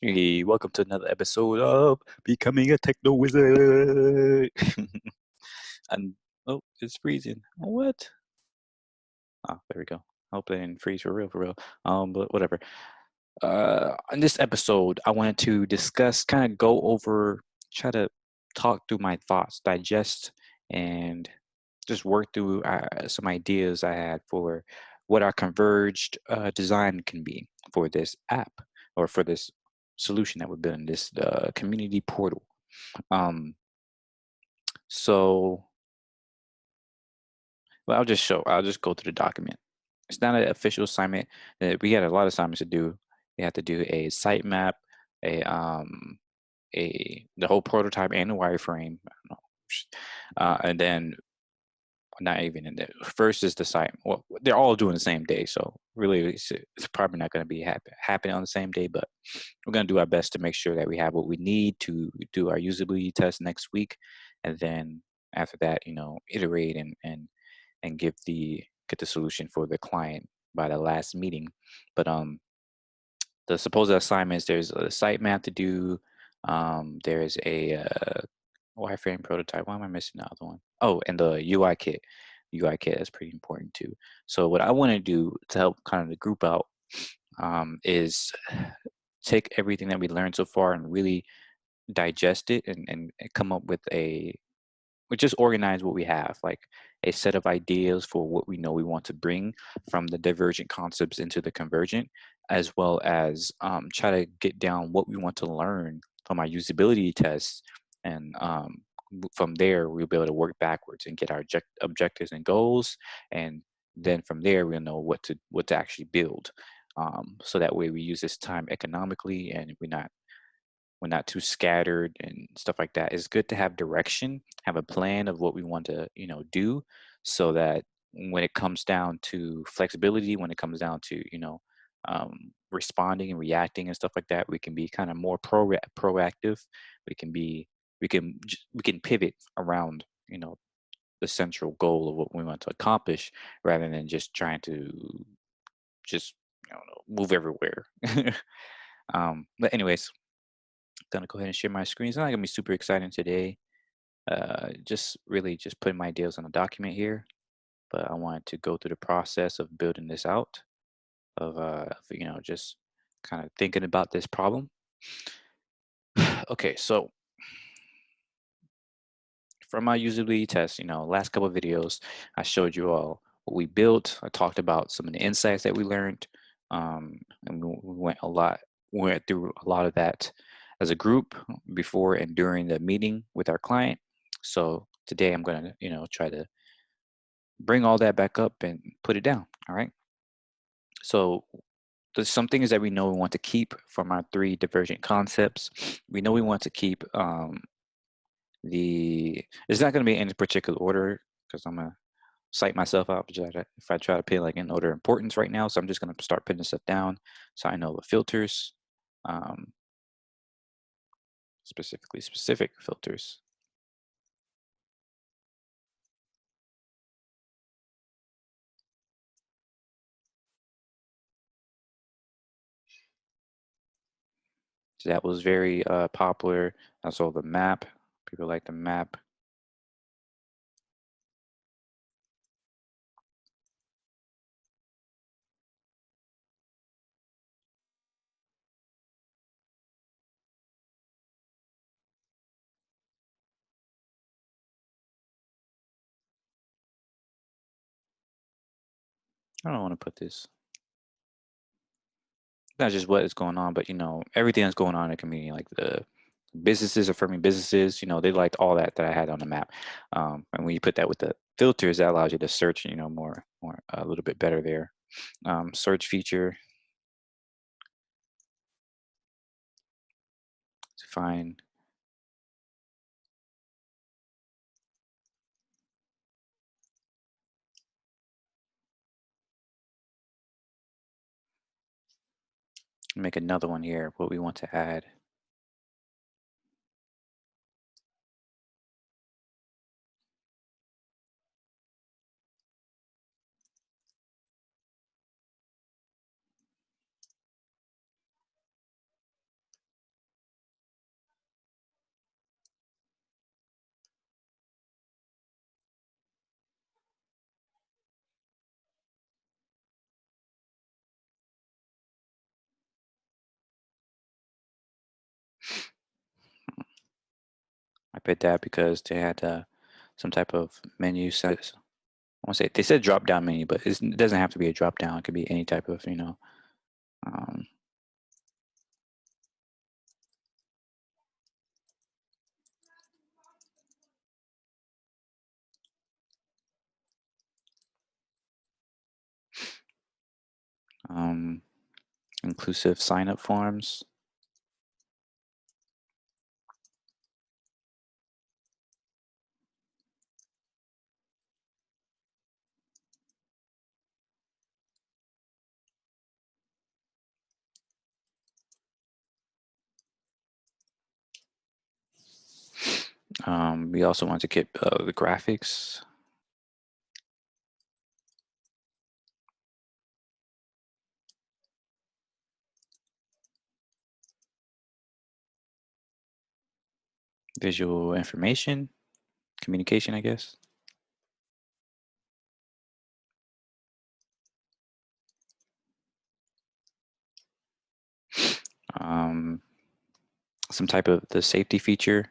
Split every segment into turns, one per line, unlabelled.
Hey, welcome to another episode of Becoming a TechnoWizard. and oh, it's freezing. What? Oh, there we go. Hope they didn't freeze for real, for real. But whatever. On this episode, I wanted to discuss, kind of go over, try to talk through my thoughts, digest, and just work through some ideas I had for what our converged design can be for this app or for this solution that we're building, this community portal. Um, so, well, I'll just go through the document. It's not an official assignment. We had a lot of assignments to do. We have to do a sitemap, a the whole prototype and the wireframe. I don't know. And then not even in the first is the site. Well, they're all doing the same day, so really it's probably not going to be happening on the same day. But we're going to do our best to make sure that we have what we need to do our usability test next week, and then after that, iterate and get the solution for the client by the last meeting. But the supposed assignments, there's a site map to do. There's a wireframe prototype. Why am I missing the other one? Oh, and the UI kit. UI kit is pretty important too. So what I want to do to help kind of the group out is take everything that we learned so far and really digest it and come up with just organize what we have, like a set of ideas for what we know we want to bring from the divergent concepts into the convergent, as well as try to get down what we want to learn from our usability tests. And from there, we'll be able to work backwards and get our objectives and goals. And then from there, we'll know what to actually build. So that way we use this time economically and we're not too scattered and stuff like that. It's good to have direction, have a plan of what we want to, do, so that when it comes down to flexibility, when it comes down to, responding and reacting and stuff like that, we can be kind of more proactive. We can be, we can pivot around, the central goal of what we want to accomplish, rather than just trying to just, move everywhere. But anyways, gonna go ahead and share my screen. It's not gonna be super exciting today. Just really just putting my ideas on a document here, but I wanted to go through the process of building this out, just kind of thinking about this problem. Okay, so from my usability test, last couple of videos, I showed you all what we built. I talked about some of the insights that we learned, and we went through a lot of that as a group before and during the meeting with our client. So today I'm going to, try to bring all that back up and put it down. All right. So there's some things that we know we want to keep from our three divergent concepts. We know we want to keep it's not going to be in any particular order because I'm going to cite myself out if I try to pay like in order of importance right now. So I'm just going to start putting stuff down so I know the filters, um, specific filters. So that was very popular. Also the map. People like the map. I don't want to put this. Not just what is going on, but everything that's going on in the community, like the businesses affirming businesses. They liked all that I had on the map. And when you put that with the filters, that allows you to search, more a little bit better there. Search feature to find. Make another one here. What we want to add. at that because they had some type of menu set. I want to say they said drop down menu, but it doesn't have to be a drop down. It could be any type of, um, um, inclusive sign up forms. We also want to get the graphics. Visual information, communication, I guess. Um, some type of the safety feature.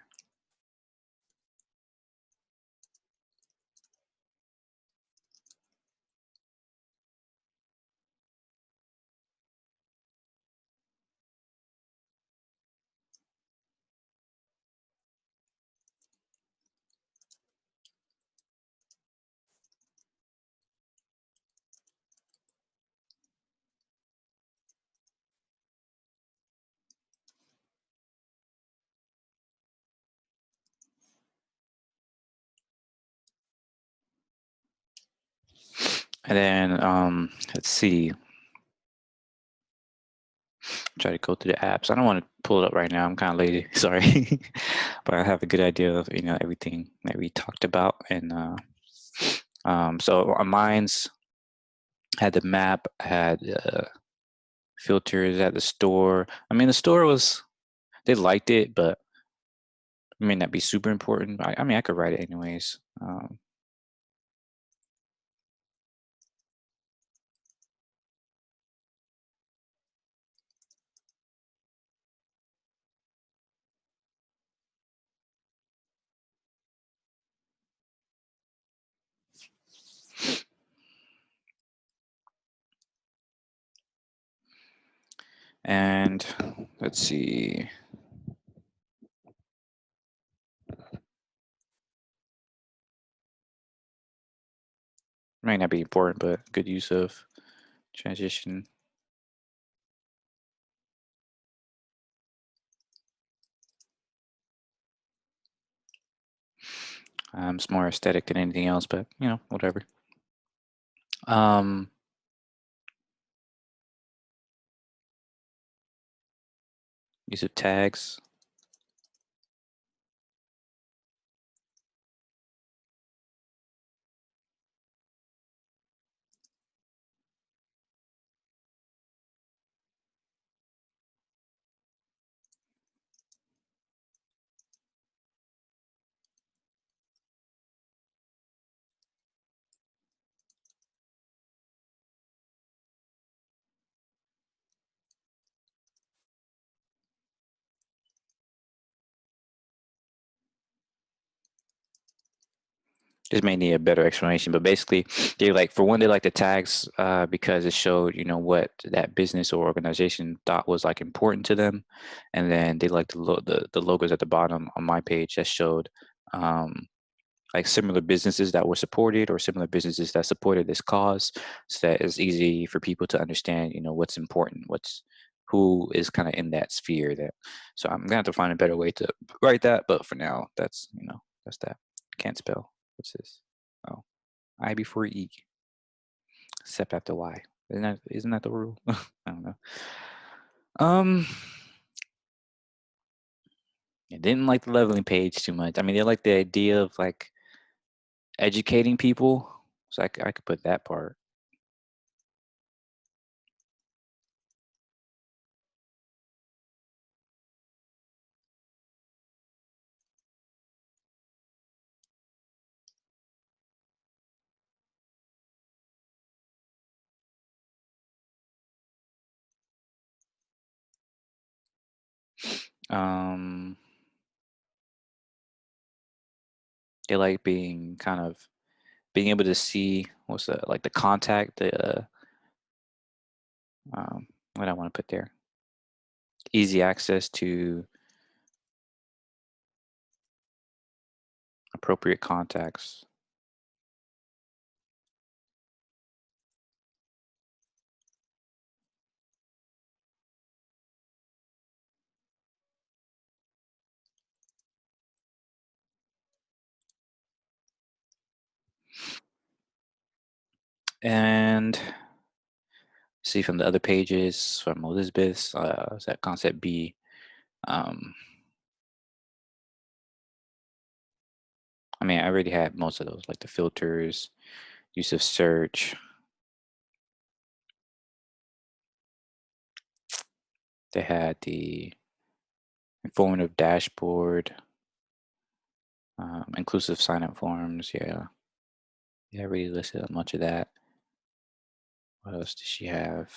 And then let's see. Try to go through the apps. I don't want to pull it up right now. I'm kind of lazy. Sorry, but I have a good idea of everything that we talked about. And so on mine's had the map, had filters at the store. I mean, the store was they liked it, but it may not be super important. I mean, I could write it anyways. And let's see. Might not be important, but good use of transition. It's more aesthetic than anything else, but whatever. Um, use of tags. This may need a better explanation, but basically, they like for one, they like the tags because it showed what that business or organization thought was like important to them, and then they like the logos at the bottom on my page that showed um, like similar businesses that were supported or similar businesses that supported this cause, so that it's easy for people to understand what's important, who is kind of in that sphere. That so I'm gonna have to find a better way to write that, but for now, that's that. Can't spell. What's this? Oh, I before E, except after Y. Isn't that the rule? I don't know. Um, I didn't like the leveling page too much. I mean, they like the idea of like educating people, so I could put that part. Um, They like being able to see what's like the contact, what I want to put there, easy access to appropriate contacts. And see from the other pages from Elizabeth's, is that concept B. Um, I mean, I already had most of those, like the filters, use of search. They had the informative dashboard, inclusive sign-up forms. Yeah, yeah, I already listed much of that. What else does she have?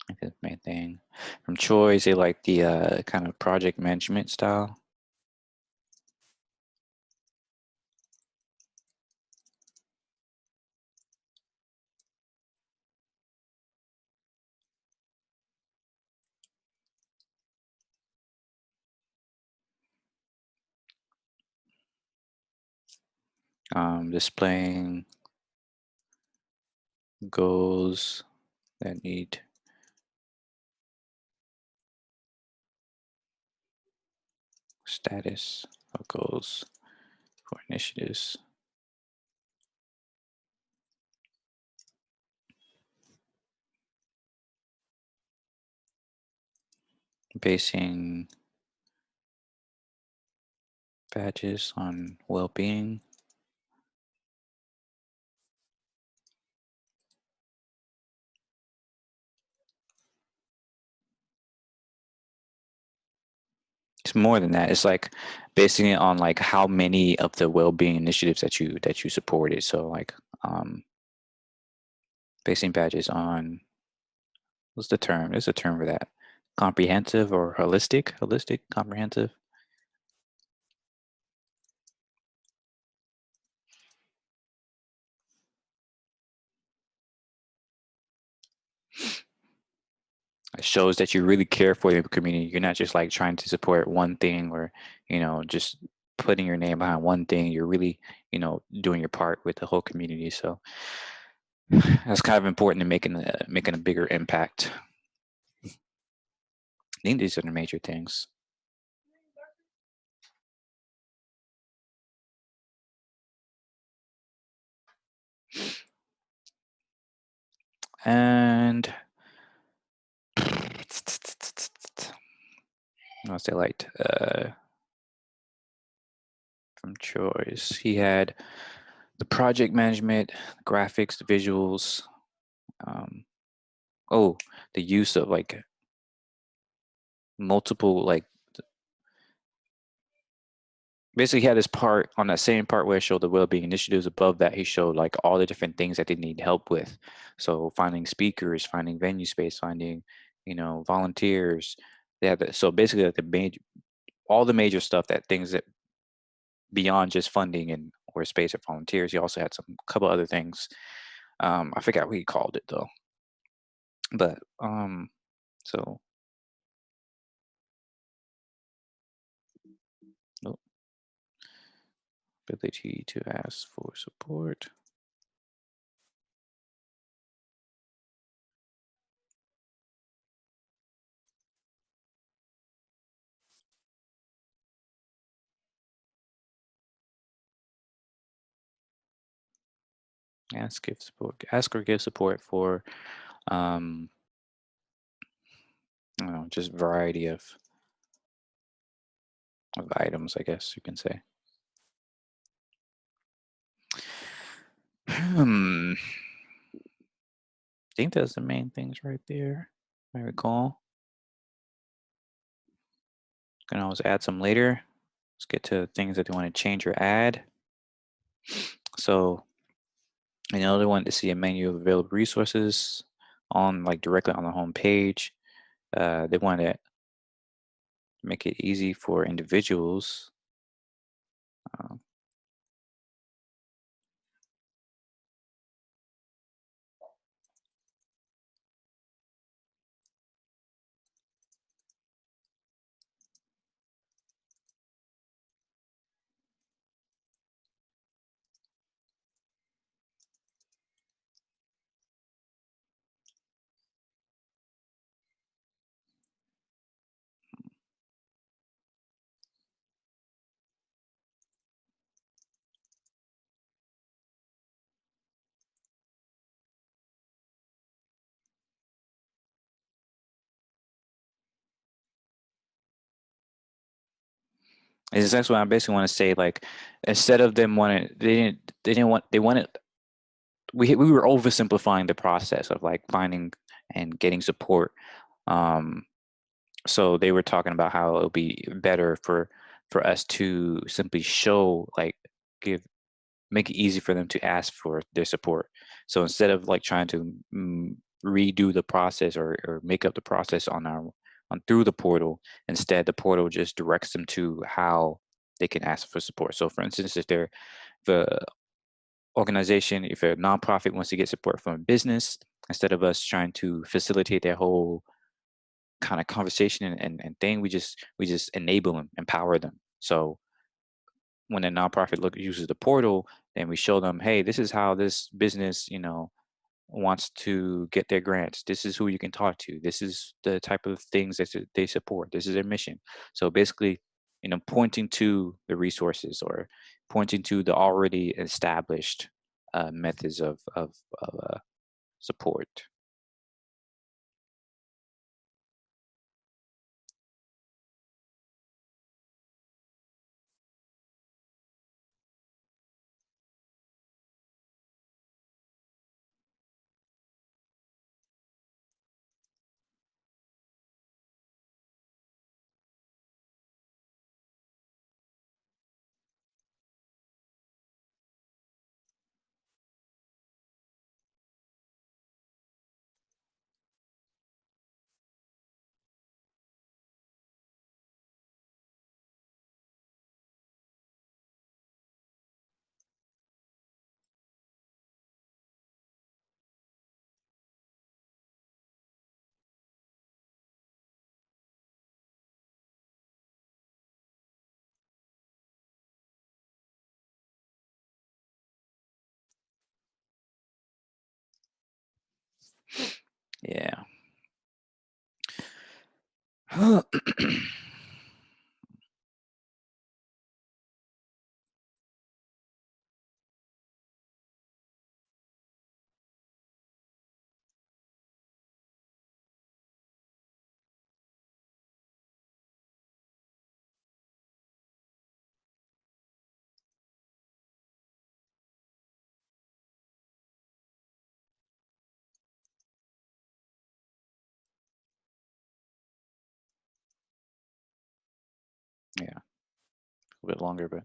I think that's the main thing. From Choice, they like the kind of project management style. Displaying goals that need status of goals for initiatives. Basing badges on well-being. It's more than that. It's like basing it on like how many of the well-being initiatives that you supported. So like basing badges on, what's the term? There's a term for that. Comprehensive or holistic? Holistic, comprehensive. It shows that you really care for the community. You're not just like trying to support one thing or, just putting your name behind one thing. You're really, doing your part with the whole community. So that's kind of important in making a bigger impact. I think these are the major things. And what else they liked from Choice. He had the project management, graphics, the visuals. Oh, the use of like multiple, like basically he had this part on that same part where it showed the well-being initiatives. Above that, he showed like all the different things that they need help with. So finding speakers, finding venue space, finding, volunteers. They had so basically like the major, all the major stuff, that things that beyond just funding and or space or volunteers. He also had some couple other things. I forgot what he called it though. But so oh, ability to ask for support. Ask or give support for um I don't know, just variety of items, I guess you can say. I think that's the main things right there, if I recall. Can always add some later. Let's get to things that you want to change or add. So they want to see a menu of available resources on like directly on the home page. They want to make it easy for individuals Um, is that's what I basically want to say. Like, instead of them wanting, they wanted, we were oversimplifying the process of like finding and getting support. Um, so they were talking about how it would be better for us to simply show, like, give make it easy for them to ask for their support. So instead of like trying to redo the process, or make up the process on through the portal, instead the portal just directs them to how they can ask for support. So for instance, if they're the organization, if a nonprofit wants to get support from a business, instead of us trying to facilitate their whole kind of conversation and thing, we just enable them, empower them. So when a nonprofit uses the portal, and we show them, hey, this is how this business, wants to get their grants. This is who you can talk to. This is the type of things that they support. This is their mission. So basically, pointing to the resources, or pointing to the already established methods of support. Yeah. Yeah, a bit longer, but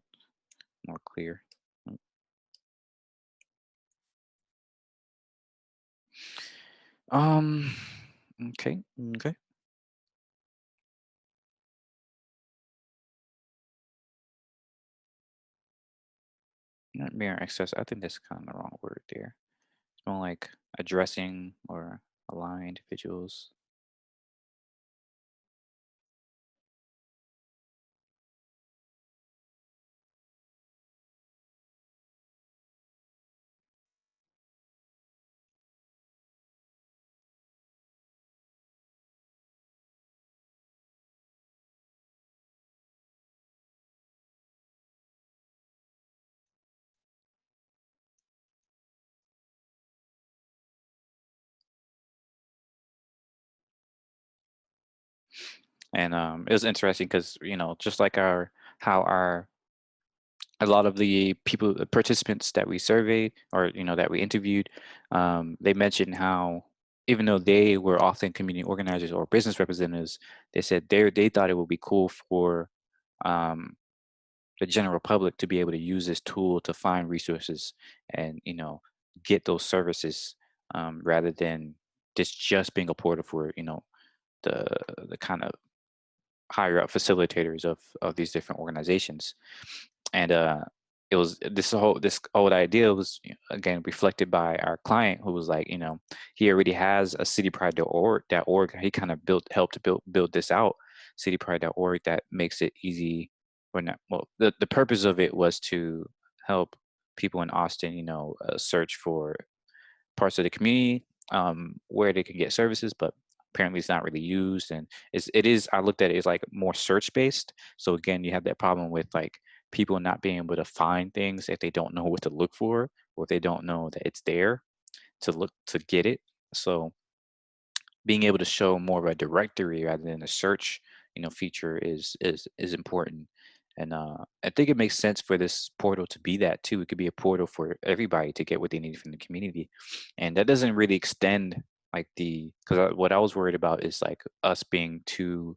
more clear. Um, okay, okay. Not mere access. I think that's kind of the wrong word there. It's more like addressing or align individuals. And it was interesting because, just like how our a lot of the people, the participants that we surveyed, or that we interviewed, they mentioned how, even though they were often community organizers or business representatives, they said they thought it would be cool for um, the general public to be able to use this tool to find resources and get those services, rather than this just being a portal for the the kind of higher up facilitators of these different organizations. And it was this old idea was, again, reflected by our client, who was like, he already has a citypride.org. He kind of helped to build this out, citypride.org, that makes it easy, or not. Well, the purpose of it was to help people in Austin, search for parts of the community, where they can get services, but apparently it's not really used. And I looked at it as like more search based. So again, you have that problem with like people not being able to find things if they don't know what to look for, or if they don't know that it's there to get it. So being able to show more of a directory rather than a search, feature is important. And I think it makes sense for this portal to be that too. It could be a portal for everybody to get what they need from the community, and that doesn't really extend like because what I was worried about is like us being too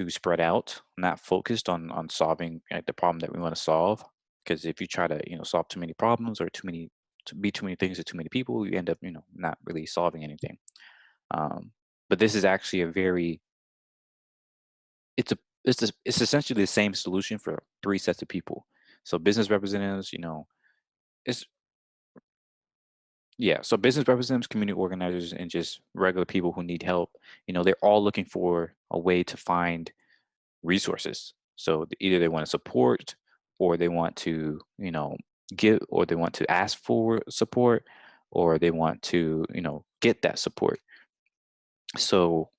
spread out, not focused on solving like the problem that we want to solve. Because if you try to solve too many problems, or to be too many things to too many people, you end up not really solving anything. But this is actually a very it's a it's essentially the same solution for three sets of people. So business representatives, it's yeah. So business representatives, community organizers, and just regular people who need help. They're all looking for a way to find resources. So either they want to support, or they want to give, or they want to ask for support, or they want to get that support. So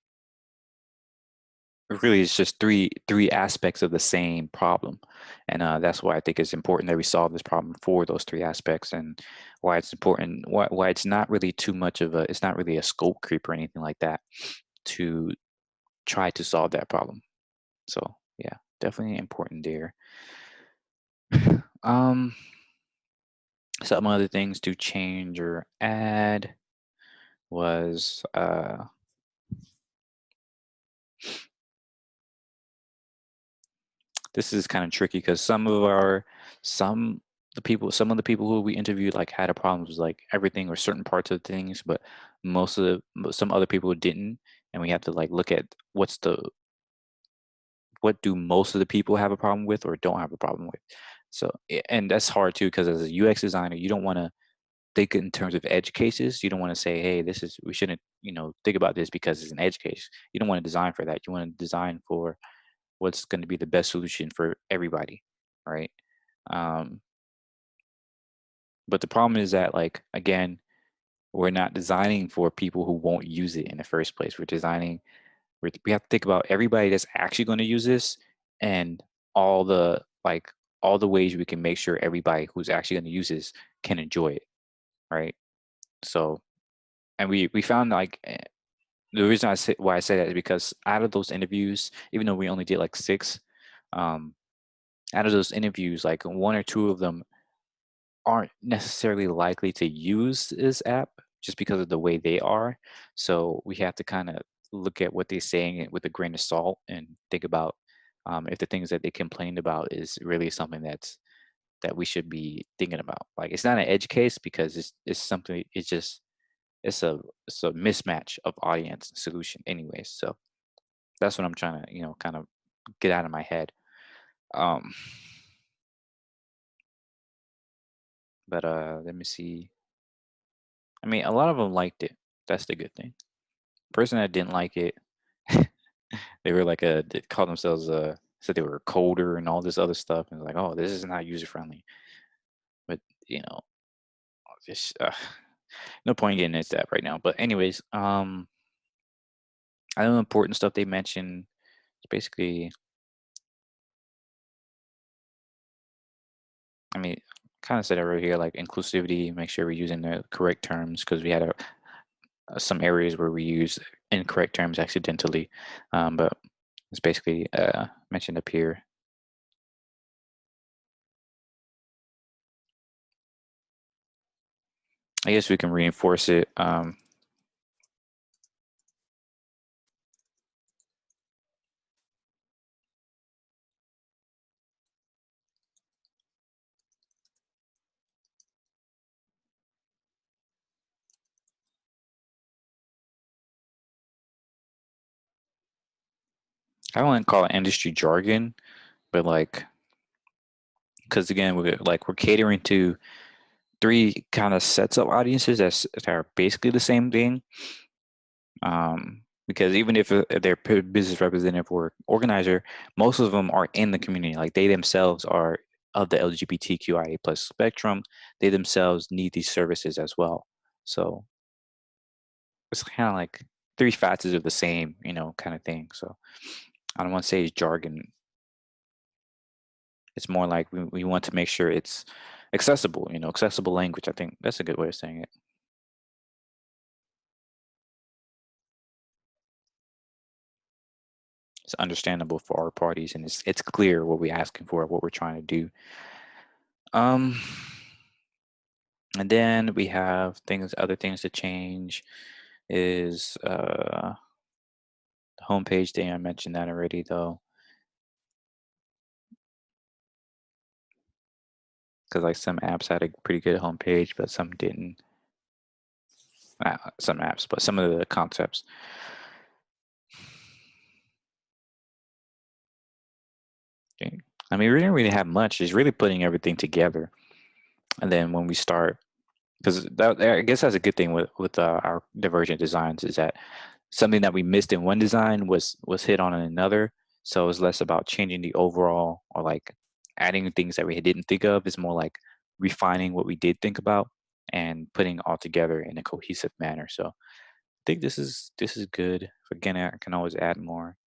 really it's just three aspects of the same problem. And that's why I think it's important that we solve this problem for those three aspects. And why it's important, why it's not really too much of a it's not really a scope creep or anything like that to try to solve that problem. So yeah, definitely important there. um some other things to change or add was this is kind of tricky, because some of the people who we interviewed like had a problem with like everything or certain parts of things, but some other people didn't. And we have to like look at what do most of the people have a problem with or don't have a problem with. So and that's hard too, because as a UX designer, you don't want to think in terms of edge cases. You don't want to say, hey, we shouldn't think about this because it's an edge case. You don't want to design for that. You want to design for what's going to be the best solution for everybody, right? um, but the problem is that, like, again, we're not designing for people who won't use it in the first place. We have to think about everybody that's actually going to use this, and all the like all the ways we can make sure everybody who's actually going to use this can enjoy it, right? So, and we found like the reason why I say that is because out of those interviews, even though we only did like six, um, out of those interviews, like one or two of them aren't necessarily likely to use this app just because of the way they are. So we have to kind of look at what they're saying with a grain of salt, and think about if the things that they complained about is really something that we should be thinking about. Like, it's not an edge case, because it's something. It's a mismatch of audience and solution, anyways. So that's what I'm trying to kind of get out of my head. Um, but let me see. I mean, a lot of them liked it. That's the good thing. Person that didn't like it, they were like they called themselves said they were colder and all this other stuff, and like, oh, this is not user friendly. But you know, just no point getting into that right now. But anyways, I know the important stuff they mentioned. Basically, I mean, kind of said it right here, like inclusivity. Make sure we're using the correct terms, because we had some areas where we use incorrect terms accidentally. But it's basically mentioned up here. I guess we can reinforce it. I wouldn't call it industry jargon, but like because again, we're catering to three kind of sets of audiences that are basically the same thing. Because even if they're business representative or organizer, most of them are in the community. Like they themselves are of the LGBTQIA plus spectrum. They themselves need these services as well. So it's kind of like three facets of the same, kind of thing. So I don't want to say it's jargon. It's more like we want to make sure it's accessible, accessible language. I think that's a good way of saying it. It's understandable for our parties, and it's clear what we're asking for, what we're trying to do. Um, and then we have other things to change is the homepage thing. I mentioned that already, though, because like some apps had a pretty good homepage, but some didn't. Some apps, but some of the concepts. Okay. I mean, we didn't really have much. It's really putting everything together, and then when we start, because I guess that's a good thing with our divergent designs is that something that we missed in one design was hit on in another. So it's less about changing the overall or like adding things that we didn't think of. It's more like refining what we did think about and putting it all together in a cohesive manner. So I think this is good. Again, I can always add more,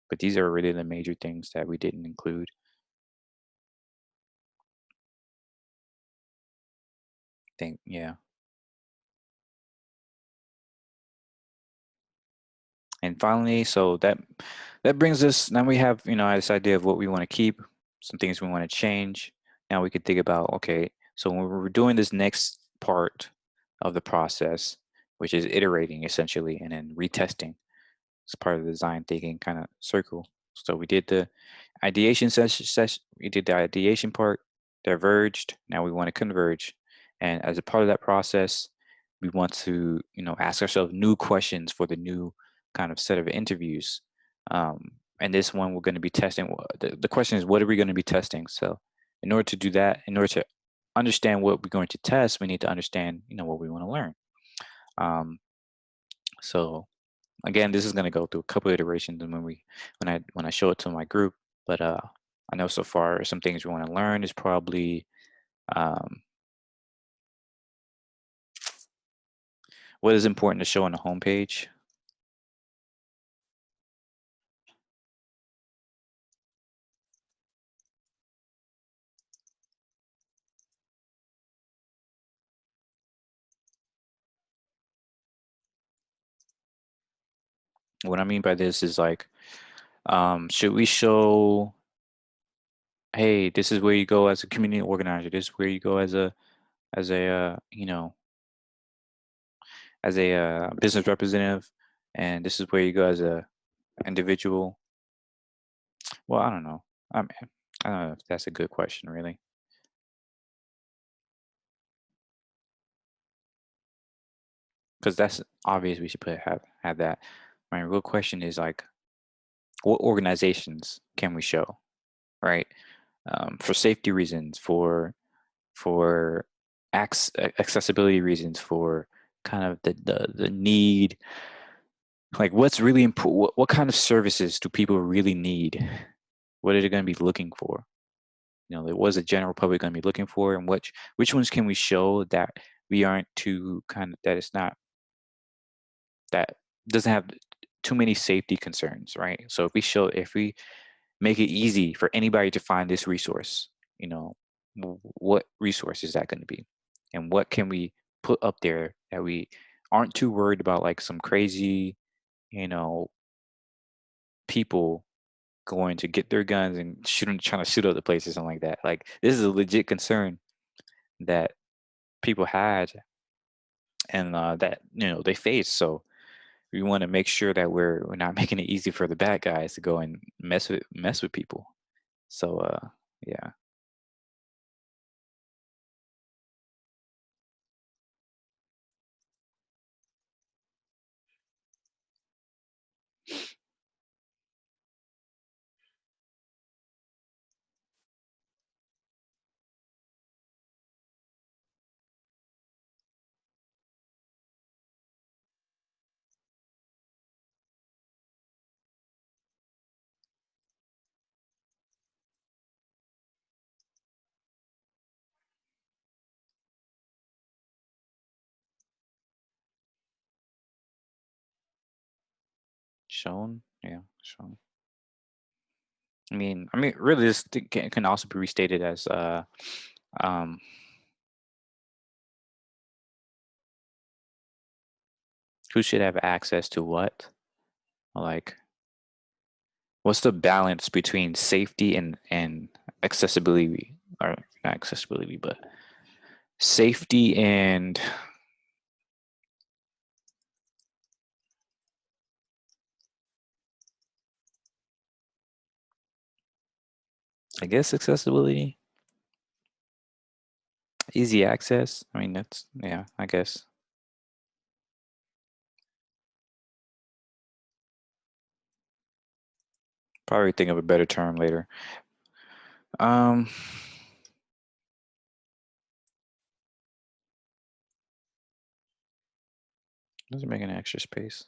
but these are really the major things that we didn't include. I think, yeah. And finally, so that brings us, now we have, this idea of what we want to keep, some things we want to change. Now we could think about, okay, so when we're doing this next part of the process, which is iterating essentially and then retesting, it's part of the design thinking kind of circle. So we did the ideation session, we did the ideation part, diverged, now we want to converge. And as a part of that process, we want to, ask ourselves new questions for the new kind of set of interviews. And this one we're going to be testing. The question is, what are we going to be testing? So in order to do that, in order to understand what we're going to test, we need to understand, what we want to learn. Um, so again, this is going to go through a couple iterations and when I show it to my group. But I know so far some things we want to learn is probably um, what is important to show on the homepage. What I mean by this is like, should we show, hey, this is where you go as a community organizer. This is where you go as a business representative, and this is where you go as a individual. Well, I don't know. I mean, I don't know if that's a good question, really, because that's obvious. We should have that. My real question is like, what organizations can we show, right? For safety reasons, for accessibility reasons, for kind of the need, like what's really important, what kind of services do people really need, what are they going to be looking for, what is the general public going to be looking for, and which ones can we show that we aren't too kind of, that it's not, that doesn't have too many safety concerns, right? So if we make it easy for anybody to find this resource, what resource is that going to be, and what can we put up there that we aren't too worried about, like some crazy, you know people going to get their guns and trying to shoot up the place or something like that. Like this is a legit concern that people had, and that they face. So we want to make sure that we're not making it easy for the bad guys to go and mess with people. So yeah. Shown, yeah, shown. Really, this can also be restated as um, who should have access to what? Like, what's the balance between safety and accessibility, or not accessibility, but safety and I guess accessibility, easy access. I mean, that's yeah, I guess. Probably think of a better term later. Um, doesn't make an extra space.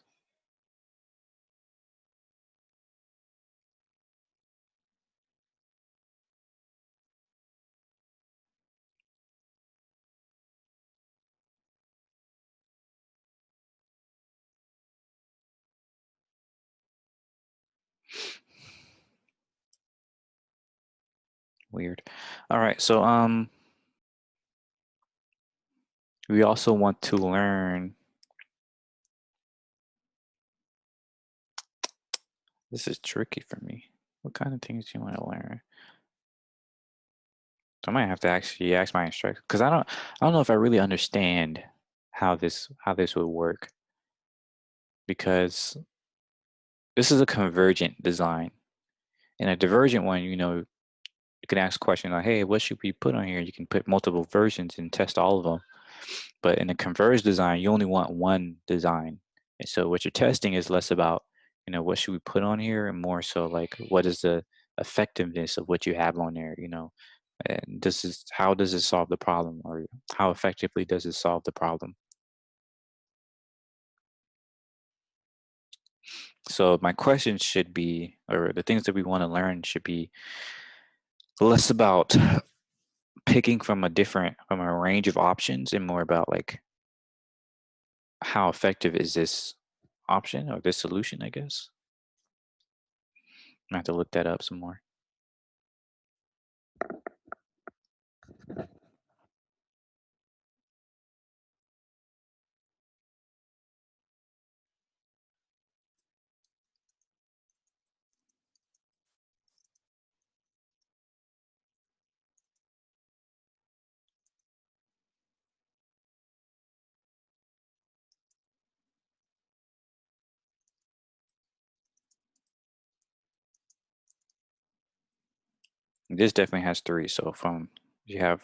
Weird. All right, so we also want to learn. This is tricky for me. What kind of things do you want to learn? So I might have to actually ask my instructor because I don't know if I really understand how this would work, because this is a convergent design. In a divergent one, you can ask questions like, hey, what should we put on here? You can put multiple versions and test all of them. But in a converged design, you only want one design. And so what you're testing is less about, what should we put on here, and more so like, what is the effectiveness of what you have on there. And how does it solve the problem, or how effectively does it solve the problem? So my question should be, or the things that we want to learn should be less about picking from a range of options, and more about like, how effective is this option or this solution, I guess. I have to look that up some more. This definitely has three. So from you have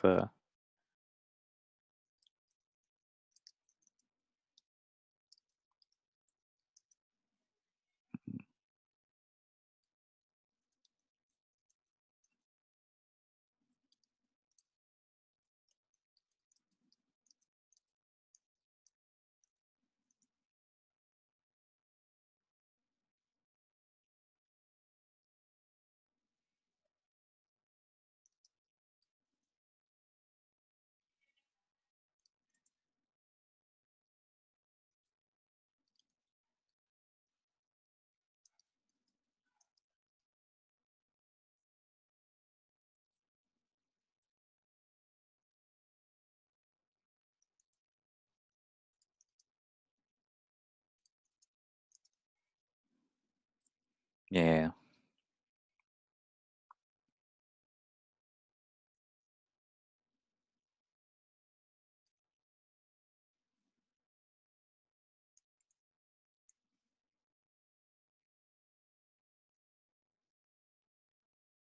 yeah,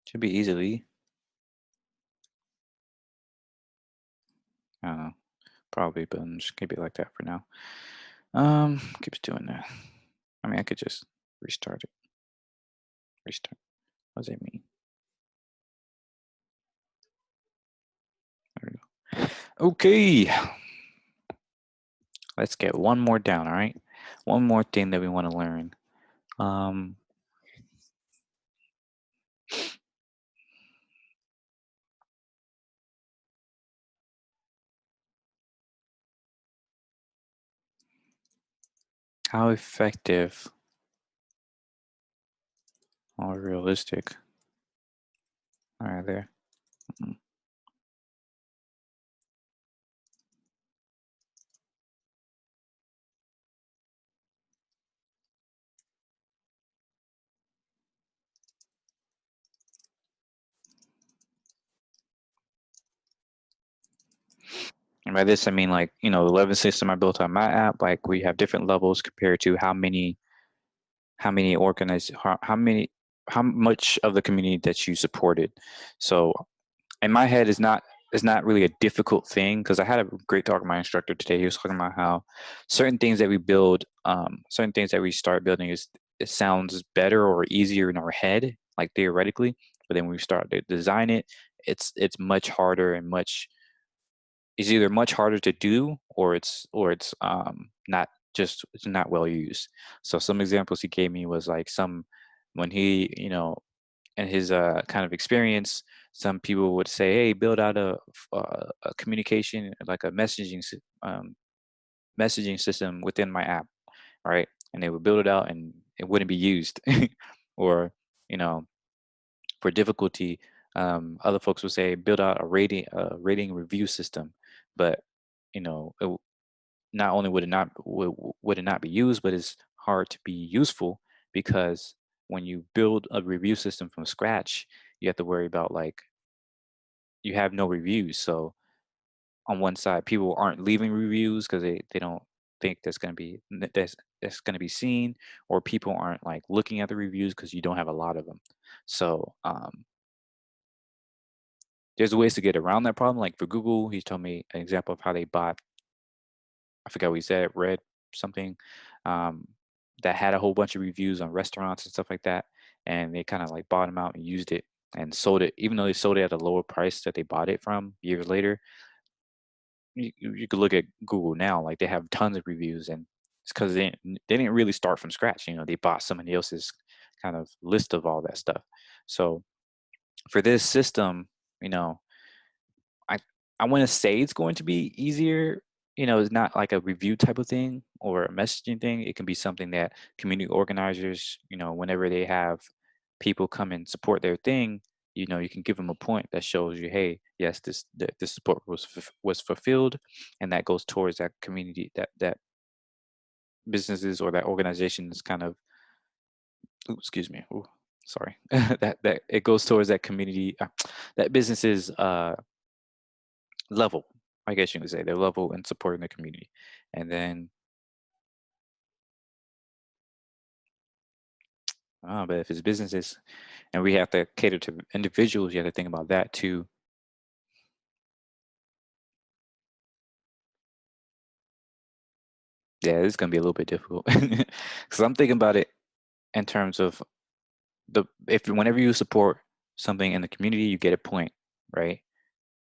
should be easily. I don't know, probably, but I'm just keep it like that for now. Keeps doing that. I mean, I could just restart it. Restart. What does that mean? There we go. Okay, let's get one more down. All right, one more thing that we want to learn. Um, how effective More realistic. All right, there. Mhm. And by this, I mean like, the 11 system I built on my app, like we have different levels compared to how many organized, how much of the community that you supported. So in my head, is not really a difficult thing because I had a great talk with my instructor today. He was talking about how certain things that we build, certain things that we start building it sounds better or easier in our head, like theoretically, but then when we start to design it, it's much harder and it's either much harder to do or it's not just it's not well used. So some examples he gave me was like some when he in his kind of experience, some people would say, "Hey, build out a communication like a messaging system within my app," right? And they would build it out, and it wouldn't be used, or you know, for difficulty, other folks would say, "Build out a rating review system," but not only would it not be used, but it's hard to be useful because when you build a review system from scratch, you have to worry about like you have no reviews. So on one side, people aren't leaving reviews because they don't think that's going to be seen, or people aren't like looking at the reviews because you don't have a lot of them. So there's ways to get around that problem. Like for Google, he told me an example of how they bought, I forgot what he said, Red something, um, that had a whole bunch of reviews on restaurants and stuff like that, and they kind of like bought them out and used it and sold it, even though they sold it at a lower price that they bought it from years later. You could look at Google now, like they have tons of reviews, and it's because they didn't really start from scratch. They bought somebody else's kind of list of all that stuff. So for this system, you know, I I want to say it's going to be easier. It's not like a review type of thing or a messaging thing. It can be something that community organizers, whenever they have people come and support their thing, you can give them a point that shows you, hey, yes, this support was fulfilled, and that goes towards that community, that businesses or that organizations kind of, ooh, excuse me, ooh, sorry, that it goes towards that community, that businesses level, I guess you could say, their level in supporting the community. And then, but if it's businesses and we have to cater to individuals, you have to think about that too. Yeah, it's gonna be a little bit difficult because I'm thinking about it in terms of if whenever you support something in the community, you get a point, right?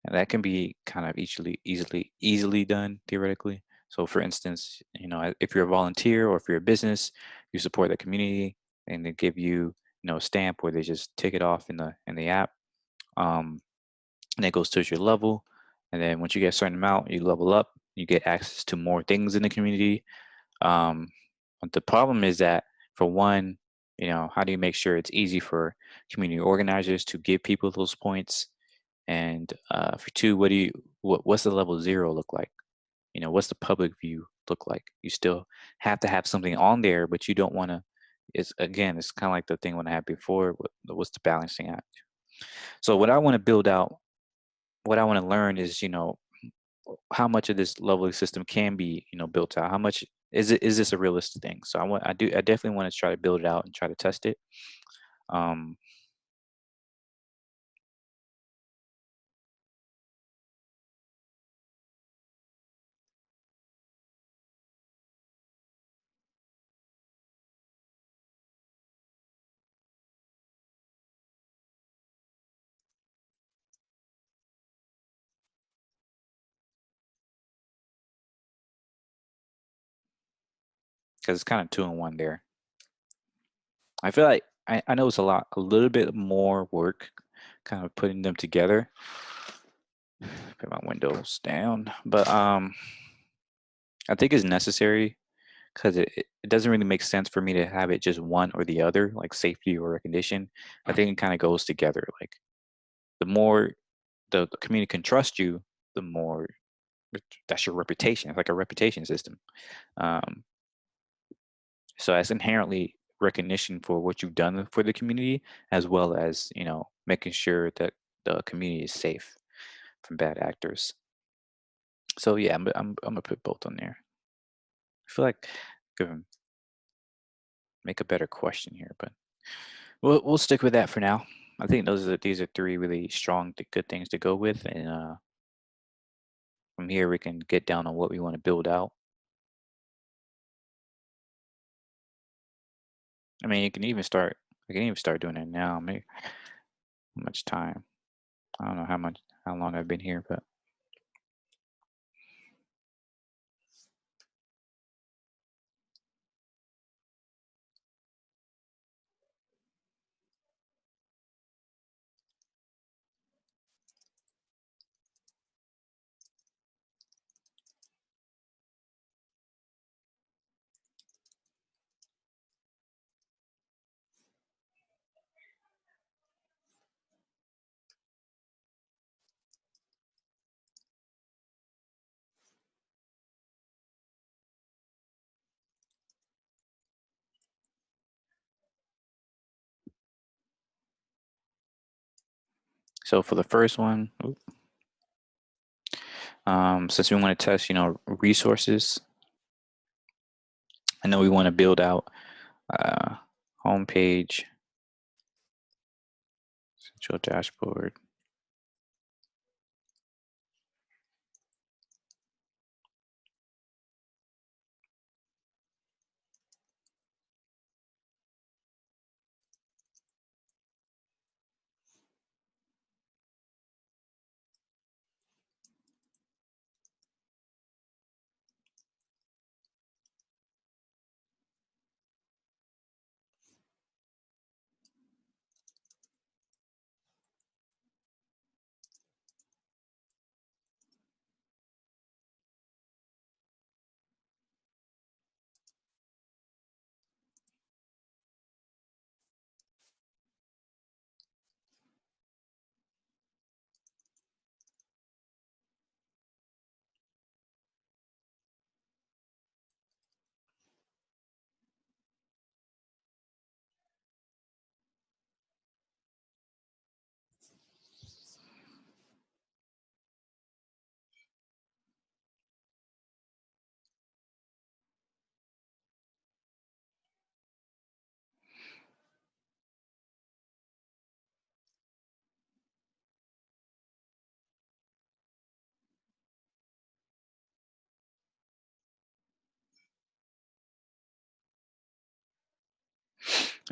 And that can be kind of easily done theoretically. So, for instance, if you're a volunteer or if you're a business, you support the community, and they give you, a stamp where they just tick it off in the app, um, and it goes towards your level. And then once you get a certain amount, you level up. You get access to more things in the community. Um, but the problem is that, for one, how do you make sure it's easy for community organizers to give people those points? And for two, what's the level zero look like? What's the public view look like? You still have to have something on there, but you don't want to. It's kind of like the thing when I had before. What's the balancing act? So what I want to build out, what I want to learn is, how much of this leveling system can be, built out. How much is this a realistic thing? So I definitely want to try to build it out and try to test it. Um, because it's kind of two in one there. I feel like I know it's a little bit more work, kind of putting them together. Put my windows down, but I think it's necessary because it doesn't really make sense for me to have it just one or the other, like safety or recognition. I think it kind of goes together. Like the more the community can trust you, the more that's your reputation. It's like a reputation system. Um, so that's inherently recognition for what you've done for the community, as well as making sure that the community is safe from bad actors. So yeah, I'm gonna put both on there. I feel like could make a better question here, but we'll stick with that for now. I think these are three really strong, good things to go with, and from here we can get down on what we want to build out. I mean, you can even start. We can even start doing it now. Maybe how much time? I don't know how long I've been here, but so for the first one, since we want to test, resources, I know we want to build out homepage, central dashboard.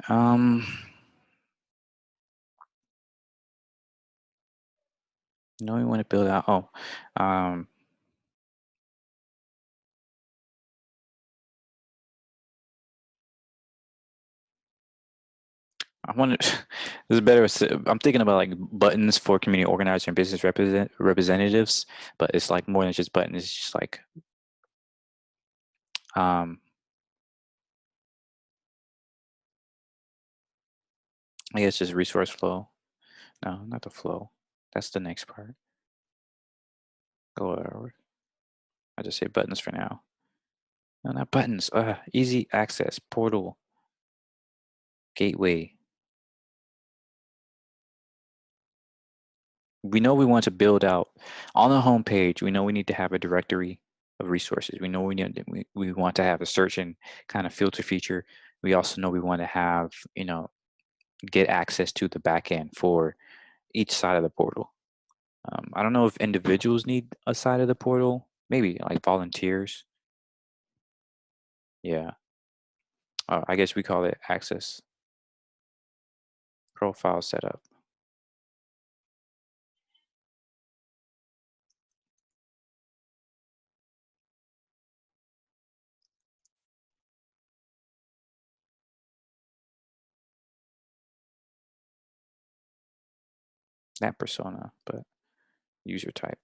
Um, we want to build out. I want to. This is better. I'm thinking about like buttons for community organizers and business representatives, but it's like more than just buttons. It's just like um, I guess just resource flow. No, not the flow. That's the next part. Go over. I just say buttons for now. No, not buttons. Easy access, portal, gateway. We know we want to build out on the home page. We know we need to have a directory of resources. We know we want to have a search and kind of filter feature. We also know we want to have, get access to the backend for each side of the portal. I don't know if individuals need a side of the portal, maybe like volunteers. Yeah. I guess we call it access profile setup. That persona, but user type.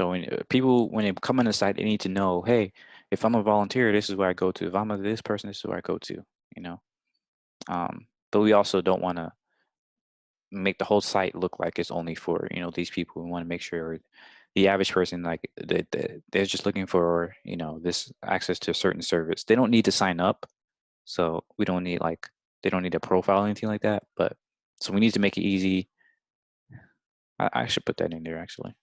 So when people, when they come on the site, they need to know, hey, if I'm a volunteer, this is where I go to. If I'm a this person, this is where I go to. You know, but we also don't want to make the whole site look like it's only for, you know, these people. We want to make sure the average person, like they're just looking for, you know, this access to a certain service. They don't need to sign up, so we don't need like, they don't need a profile or anything like that. But so we need to make it easy. I should put that in there actually.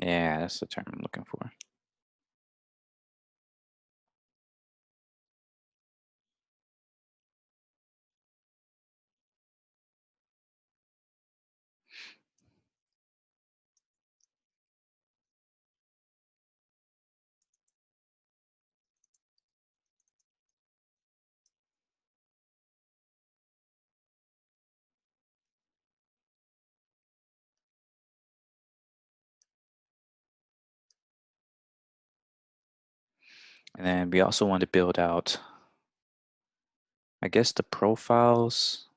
Yeah, that's the term I'm looking for. And then we also want to build out, I guess, the profiles.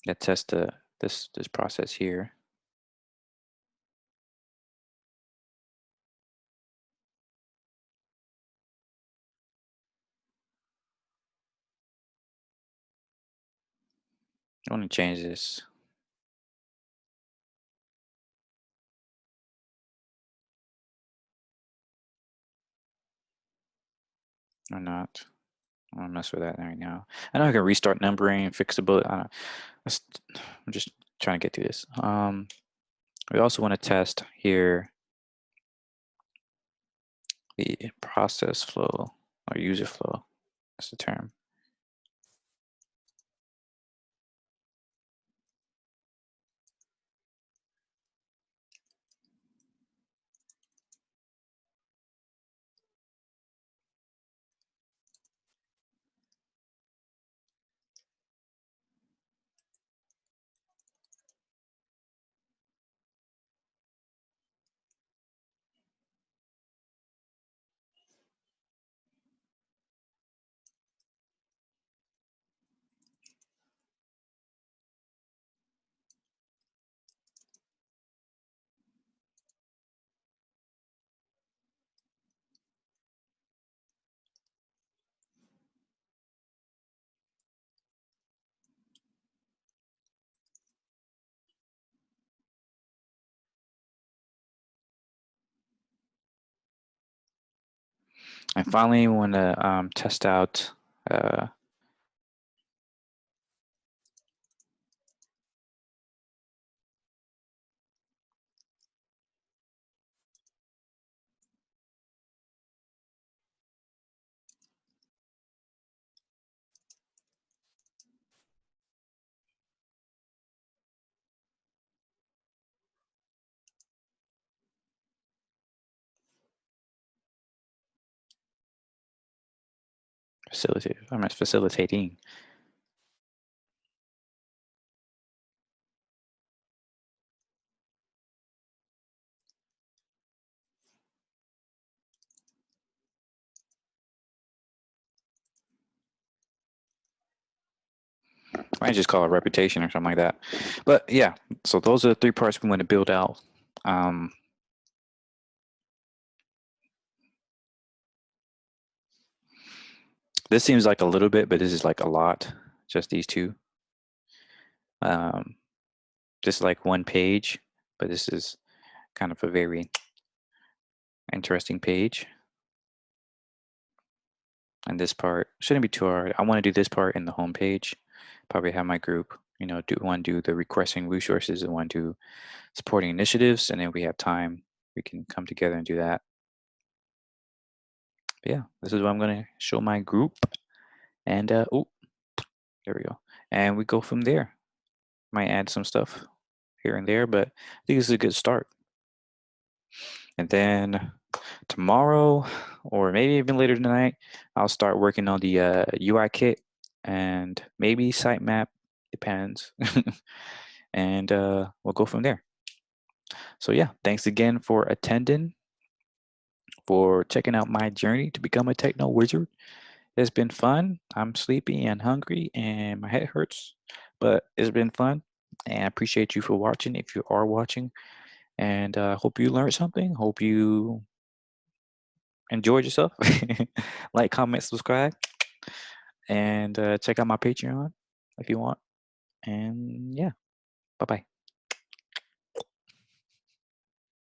That test this process here. I want to change this. Or not. I don't mess with that right now. I know I can restart numbering and fix the bullet. I'm just trying to get through this. We also want to test here the process flow or user flow. That's the term. And finally, we want to test out facilitating. I might just call it reputation or something like that. But yeah, so those are the 3 parts we want to build out. This seems like a little bit, but this is like a lot. Just these 2. Just like 1 page, but this is kind of a very interesting page. And this part shouldn't be too hard. I want to do this part in the home page. Probably have my group, do one do the requesting resources and one do supporting initiatives, and then we have time. We can come together and do that. But yeah, this is what I'm going to show my group, and oh, there we go, and we go from there. Might add some stuff here and there, but I think this is a good start. And then tomorrow, or maybe even later tonight, I'll start working on the UI kit and maybe sitemap, depends. And we'll go from there. So yeah, thanks again for attending, for checking out my journey to become a techno wizard. It's been fun. I'm sleepy and hungry and my head hurts, but it's been fun. And I appreciate you for watching if you are watching. And hope you learned something. Hope you enjoyed yourself. Like, comment, subscribe, and check out my Patreon if you want. And yeah, bye bye.